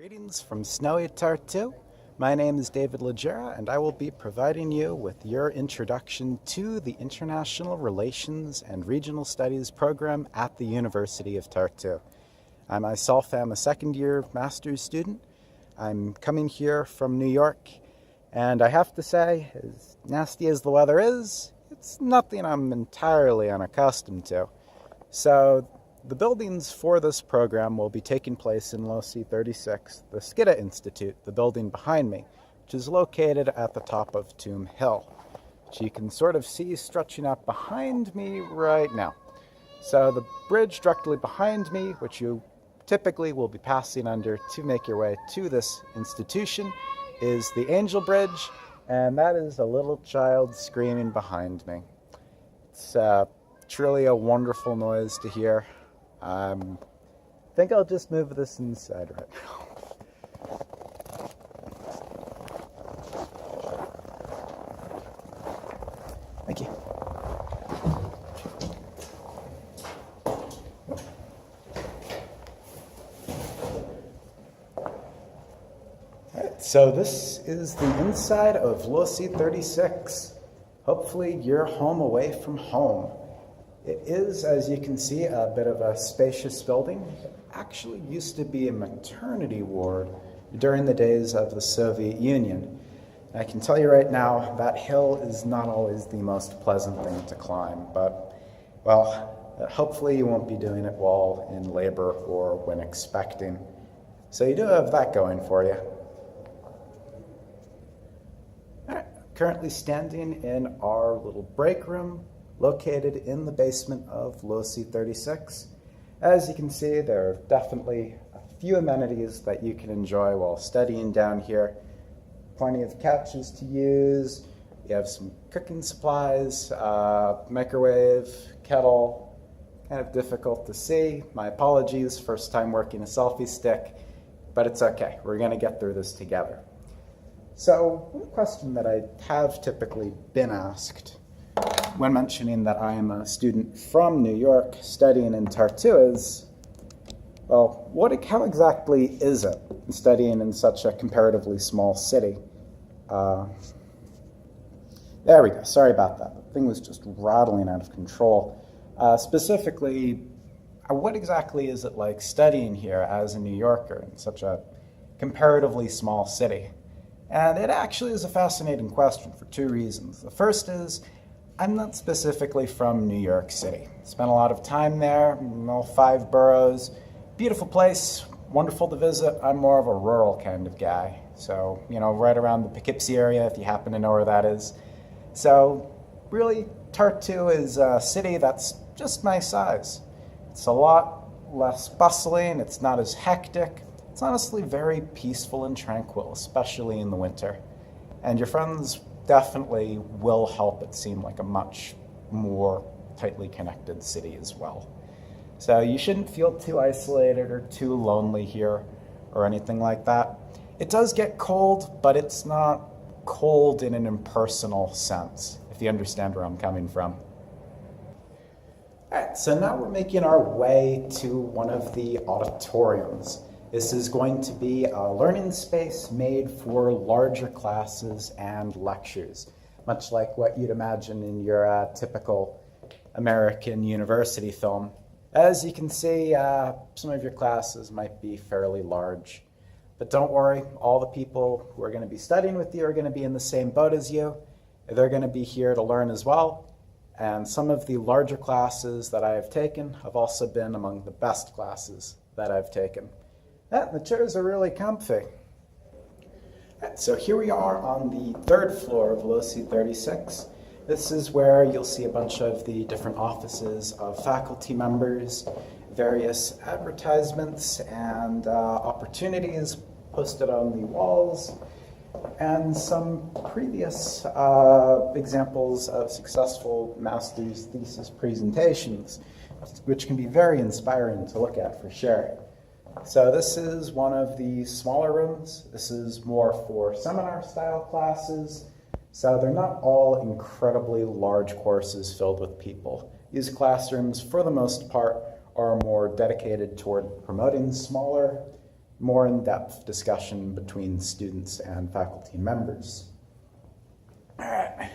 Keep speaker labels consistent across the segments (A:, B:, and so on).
A: Greetings from snowy Tartu. My name is David Legera, and I will be providing you with your introduction to the International Relations and Regional Studies program at the University of Tartu. I myself am a second-year master's student. I'm coming here from New York, and I have to say, as nasty as the weather is, it's nothing I'm entirely unaccustomed to. So, the buildings for this program will be taking place in LoC 36, the Skidda Institute, the building behind me, which is located at the top of Tomb Hill, which you can sort of see stretching up behind me right now. So the bridge directly behind me, which you typically will be passing under to make your way to this institution, is the Angel Bridge, and that is a little child screaming behind me. It's truly a wonderful noise to hear. I think I'll just move this inside right now. Thank you. Alright, so this is the inside of LoC 36. Hopefully you're home away from home. It is, as you can see, a bit of a spacious building. It actually used to be a maternity ward during the days of the Soviet Union. And I can tell you right now, that hill is not always the most pleasant thing to climb, but, well, hopefully you won't be doing it while in labor or when expecting. So you do have that going for you. All right, currently standing in our little break room, located in the basement of LoC 36. As you can see, there are definitely a few amenities that you can enjoy while studying down here. Plenty of couches to use. You have some cooking supplies, microwave, kettle. Kind of difficult to see. My apologies, first time working a selfie stick, but it's okay. We're going to get through this together. So, one question that I have typically been asked when mentioning that I am a student from New York studying in Tartu is, well, how exactly is it studying in such a comparatively small city? There we go. Sorry about that. The thing was just rattling out of control. Specifically, what exactly is it like studying here as a New Yorker in such a comparatively small city? And it actually is a fascinating question for two reasons. The first is, I'm not specifically from New York City. Spent a lot of time there, all 5 boroughs. Beautiful place, wonderful to visit. I'm more of a rural kind of guy. So, right around the Poughkeepsie area, if you happen to know where that is. So, really, Tartu is a city that's just my size. It's a lot less bustling, it's not as hectic. It's honestly very peaceful and tranquil, especially in the winter. And your friends definitely will help it seem like a much more tightly connected city as well. So you shouldn't feel too isolated or too lonely here or anything like that. It does get cold, but it's not cold in an impersonal sense, if you understand where I'm coming from. All right, so now we're making our way to one of the auditoriums. This is going to be a learning space made for larger classes and lectures, much like what you'd imagine in your typical American university film. As you can see, some of your classes might be fairly large. But don't worry, all the people who are going to be studying with you are going to be in the same boat as you. They're going to be here to learn as well. And some of the larger classes that I have taken have also been among the best classes that I've taken. The chairs are really comfy. Right, so here we are on the 3rd floor of LoC 36. This is where you'll see a bunch of the different offices of faculty members, various advertisements and opportunities posted on the walls, and some previous examples of successful master's thesis presentations, which can be very inspiring to look at for sure. So this is one of the smaller rooms. This is more for seminar-style classes. So they're not all incredibly large courses filled with people. These classrooms, for the most part, are more dedicated toward promoting smaller more in-depth discussion between students and faculty members. All right.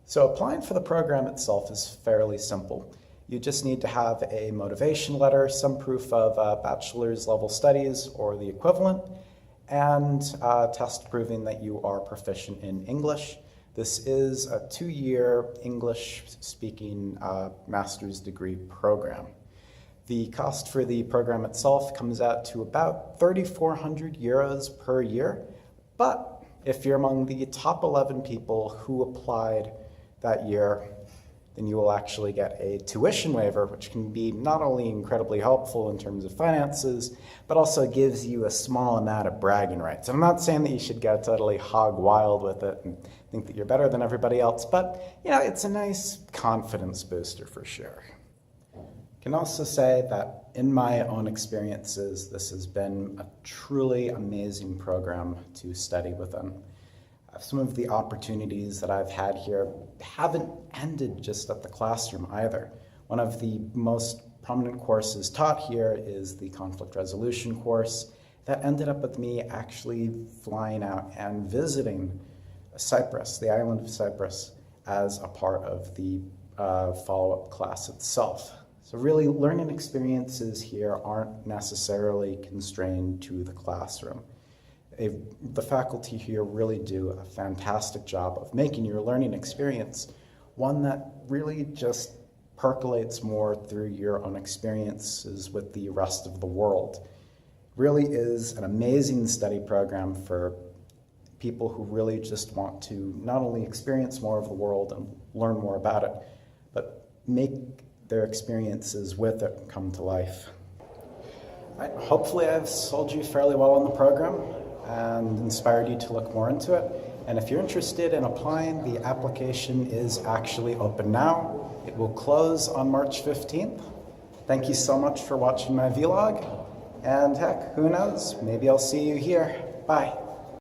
A: So applying for the program itself is fairly simple. You just need to have a motivation letter, some proof of bachelor's level studies or the equivalent, and a test proving that you are proficient in English. This is a 2-year English-speaking master's degree program. The cost for the program itself comes out to about 3,400 euros per year, but if you're among the top 11 people who applied that year, then you will actually get a tuition waiver, which can be not only incredibly helpful in terms of finances, but also gives you a small amount of bragging rights. And I'm not saying that you should go totally hog wild with it and think that you're better than everybody else, but it's a nice confidence booster for sure. I can also say that in my own experiences, this has been a truly amazing program to study within. Some of the opportunities that I've had here haven't ended just at the classroom either. One of the most prominent courses taught here is the conflict resolution course. That ended up with me actually flying out and visiting Cyprus, the island of Cyprus, as a part of the follow-up class itself. So really, learning experiences here aren't necessarily constrained to the classroom. The faculty here really do a fantastic job of making your learning experience one that really just percolates more through your own experiences with the rest of the world. Really is an amazing study program for people who really just want to not only experience more of the world and learn more about it, but make their experiences with it come to life. Right, hopefully I've sold you fairly well on the program and inspired you to look more into it. And if you're interested in applying, the application is actually open now. It will close on March 15th. Thank you so much for watching my vlog. And heck, who knows? Maybe I'll see you here. Bye.